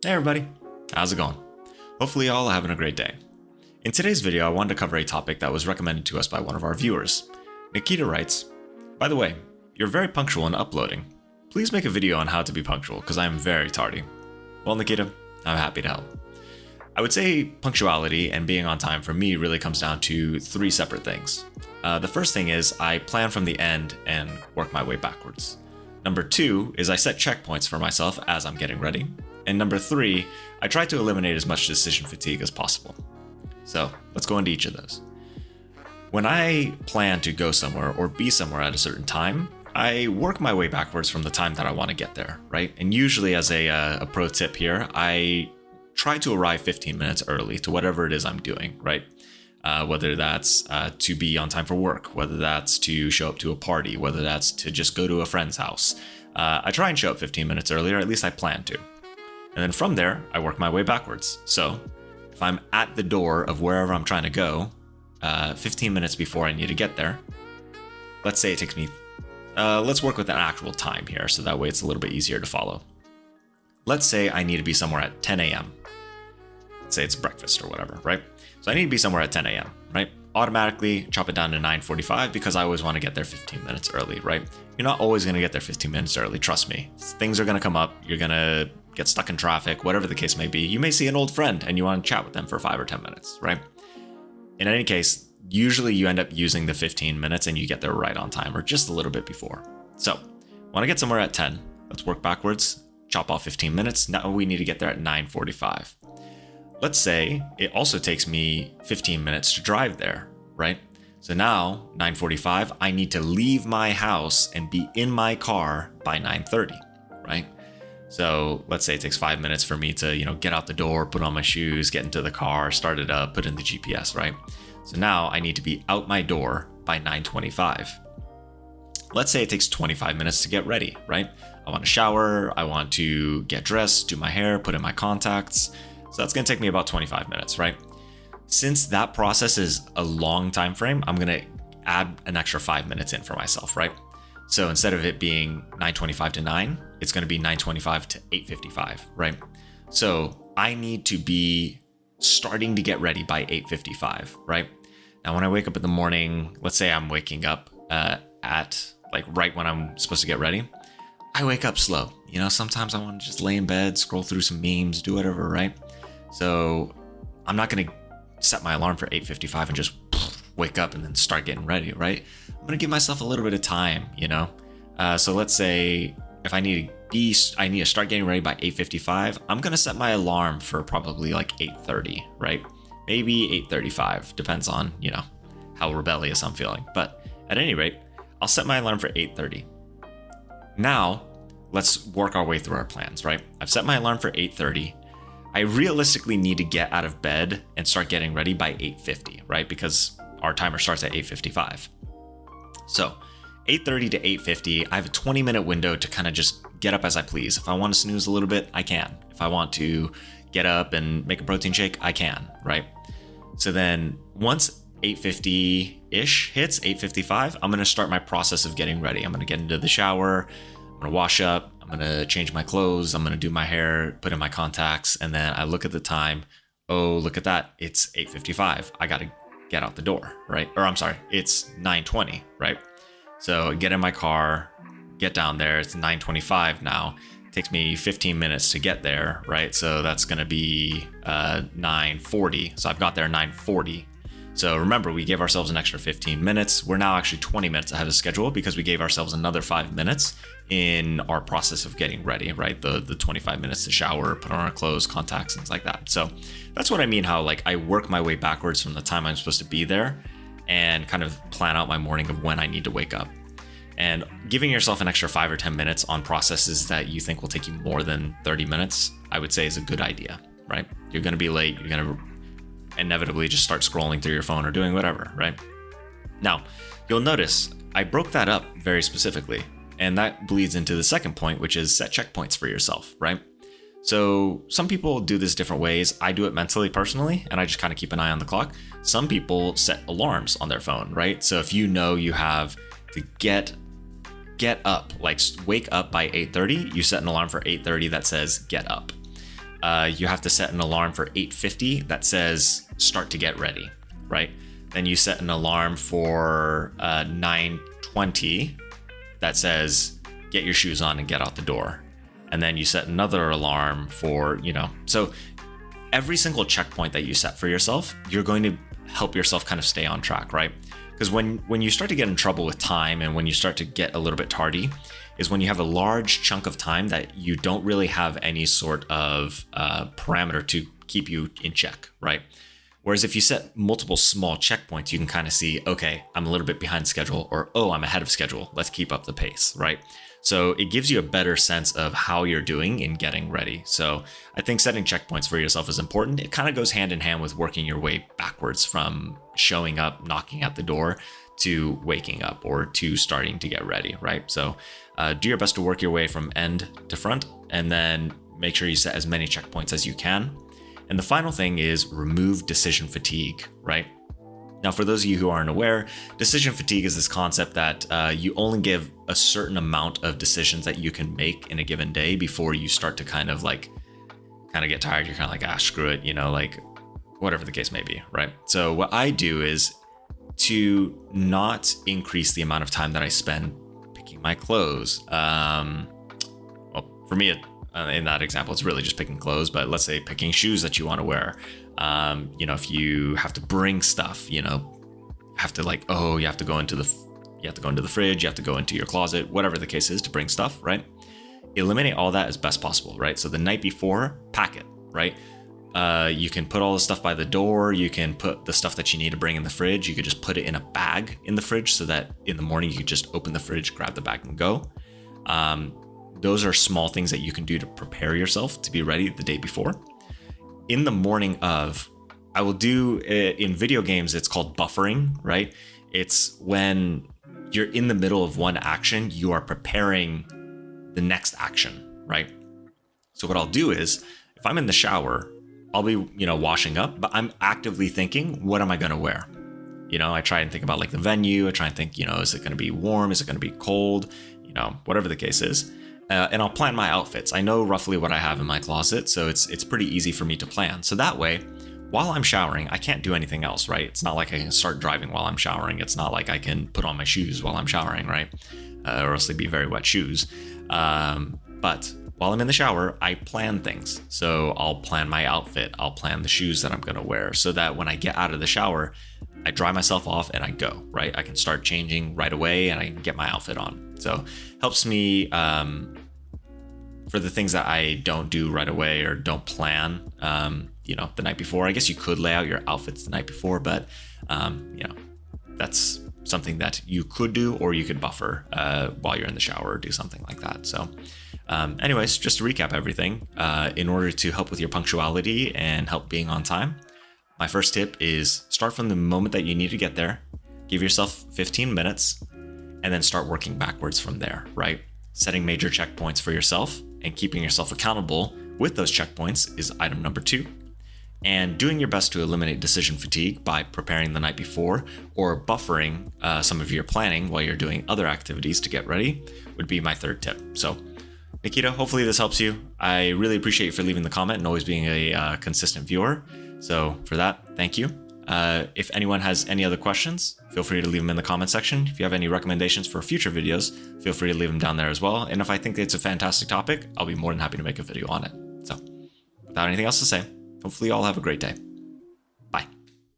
Hey everybody, how's it going? Hopefully y'all are having a great day. In today's video, I wanted to cover a topic that was recommended to us by one of our viewers. Nikita writes, by the way, you're very punctual in uploading. Please make a video on how to be punctual because I am very tardy. Well, Nikita, I'm happy to help. I would say punctuality and being on time for me really comes down to three separate things. The first thing is I plan from the end and work my way backwards. Number two is I set checkpoints for myself as I'm getting ready. And number three, I try to eliminate as much decision fatigue as possible. So let's go into each of those. When I plan to go somewhere or be somewhere at a certain time, I work my way backwards from the time that I want to get there, right? And usually as a pro tip here, I try to arrive 15 minutes early to whatever it is I'm doing, right? Whether that's to be on time for work, whether that's to show up to a party, whether that's to just go to a friend's house. I try and show up 15 minutes earlier, at least I plan to. And then from there, I work my way backwards. So if I'm at the door of wherever I'm trying to go, 15 minutes before I need to get there, let's say it takes me, let's work with an actual time here so that way it's a little bit easier to follow. Let's say I need to be somewhere at 10 a.m. Let's say it's breakfast or whatever, right? So I need to be somewhere at 10 a.m., right? Automatically chop it down to 9:45 because I always want to get there 15 minutes early, right? You're not always going to get there 15 minutes early, trust me. Things are going to come up. You're going to get stuck in traffic, whatever the case may be. You may see an old friend and you want to chat with them for 5 or 10 minutes, right? In any case, usually you end up using the 15 minutes and you get there right on time or just a little bit before. So want to get somewhere at 10, let's work backwards, chop off 15 minutes. Now we need to get there at 9:45. Let's say it also takes me 15 minutes to drive there, right? So now 9:45, I need to leave my house and be in my car by 9:30, right? So let's say it takes 5 minutes for me to, get out the door, put on my shoes, get into the car, start it up, put in the GPS, right? So now I need to be out my door by 9:25. Let's say it takes 25 minutes to get ready, right? I want to shower, I want to get dressed, do my hair, put in my contacts. So that's going to take me about 25 minutes, right? Since that process is a long time frame, I'm going to add an extra 5 minutes in for myself, right? So instead of it being 9:25 to 9, it's going to be 9:25 to 8:55, right? So I need to be starting to get ready by 8:55, right? Now, when I wake up in the morning, let's say I'm waking up at right when I'm supposed to get ready, I wake up slow. Sometimes I want to just lay in bed, scroll through some memes, do whatever, right? So I'm not going to set my alarm for 8:55 and just wake up and then start getting ready, right? I'm going to give myself a little bit of time, So let's say if I need to start getting ready by 8:55, I'm going to set my alarm for probably 8:30, right? Maybe 8:35, depends on, how rebellious I'm feeling. But at any rate, I'll set my alarm for 8:30. Now, let's work our way through our plans, right? I've set my alarm for 8:30. I realistically need to get out of bed and start getting ready by 8:50, right? Because our timer starts at 8:55. So 8:30 to 8:50, I have a 20-minute window to kind of just get up as I please. If I want to snooze a little bit, I can. If I want to get up and make a protein shake, I can, right? So then once 8:50-ish hits, 8:55, I'm going to start my process of getting ready. I'm going to get into the shower, I'm going to wash up, I'm going to change my clothes, I'm going to do my hair, put in my contacts, and then I look at the time. Oh, look at that. It's 8:55. I got to get out the door, right? Or I'm sorry, it's 9:20, right? So get in my car, get down there. It's 9:25 now. It takes me 15 minutes to get there, right? So that's going to be 9:40. So I've got there 9:40. So remember, we gave ourselves an extra 15 minutes. We're now actually 20 minutes ahead of schedule because we gave ourselves another 5 minutes in our process of getting ready, right? The 25 minutes to shower, put on our clothes, contacts, things like that. So that's what I mean, how I work my way backwards from the time I'm supposed to be there and kind of plan out my morning of when I need to wake up. And giving yourself an extra 5 or 10 minutes on processes that you think will take you more than 30 minutes, I would say is a good idea, right? You're going to be late. You're going to inevitably just start scrolling through your phone or doing whatever, right? Now, you'll notice I broke that up very specifically, and that bleeds into the second point, which is set checkpoints for yourself, right? So some people do this different ways. I do it mentally, personally, and I just kind of keep an eye on the clock. Some people set alarms on their phone, right? So if you have to get up, wake up by 8:30, you set an alarm for 8:30 that says get up. you have to set an alarm for 8:50 that says start to get ready, right? Then you set an alarm for 9:20 that says get your shoes on and get out the door. And then you set another alarm for, so every single checkpoint that you set for yourself, you're going to help yourself kind of stay on track, right? Because when you start to get in trouble with time and when you start to get a little bit tardy is when you have a large chunk of time that you don't really have any sort of parameter to keep you in check, right? Whereas if you set multiple small checkpoints, you can kind of see, okay, I'm a little bit behind schedule, or, oh, I'm ahead of schedule. Let's keep up the pace, right? So it gives you a better sense of how you're doing in getting ready. So I think setting checkpoints for yourself is important. It kind of goes hand in hand with working your way backwards from showing up, knocking at the door, to waking up or to starting to get ready, right? So do your best to work your way from end to front, and then make sure you set as many checkpoints as you can. And the final thing is remove decision fatigue, right? Now, for those of you who aren't aware, decision fatigue is this concept that you only give a certain amount of decisions that you can make in a given day before you start to kind of get tired. You're kind of like, screw it, like whatever the case may be, right? So what I do is to not increase the amount of time that I spend picking my clothes. Well, for me, in that example, it's really just picking clothes, but let's say picking shoes that you want to wear. If you have to bring stuff, you have to go into the fridge, you have to go into your closet, whatever the case is to bring stuff, right? Eliminate all that as best possible, right? So the night before, pack it, right? You can put all the stuff by the door. You can put the stuff that you need to bring in the fridge. You could just put it in a bag in the fridge so that in the morning you could just open the fridge, grab the bag and go. Those are small things that you can do to prepare yourself to be ready the day before. In the morning of, I will do in video games, it's called buffering, right? It's when you're in the middle of one action, you are preparing the next action, right? So what I'll do is, if I'm in the shower, I'll be, washing up, but I'm actively thinking, what am I going to wear? I try and think about like the venue. I try and think, is it going to be warm? Is it going to be cold? Whatever the case is. And I'll plan my outfits. I know roughly what I have in my closet, so it's pretty easy for me to plan. So that way, while I'm showering, I can't do anything else, right? It's not like I can start driving while I'm showering. It's not like I can put on my shoes while I'm showering, right? Or else they'd be very wet shoes. But while I'm in the shower, I plan things. So I'll plan my outfit. I'll plan the shoes that I'm going to wear so that when I get out of the shower, I dry myself off and I go, right? I can start changing right away and I can get my outfit on. So helps me for the things that I don't do right away or don't plan, the night before. I guess you could lay out your outfits the night before, but that's something that you could do, or you could buffer while you're in the shower or do something like that. So anyways, just to recap everything, in order to help with your punctuality and help being on time, my first tip is start from the moment that you need to get there, give yourself 15 minutes, and then start working backwards from there, right? Setting major checkpoints for yourself and keeping yourself accountable with those checkpoints is item number 2. And doing your best to eliminate decision fatigue by preparing the night before or buffering some of your planning while you're doing other activities to get ready would be my third tip. So Nikita, hopefully this helps you. I really appreciate you for leaving the comment and always being a consistent viewer. So for that, thank you. If anyone has any other questions, feel free to leave them in the comment section. If you have any recommendations for future videos, feel free to leave them down there as well. And if I think it's a fantastic topic, I'll be more than happy to make a video on it. So without anything else to say, hopefully you all have a great day.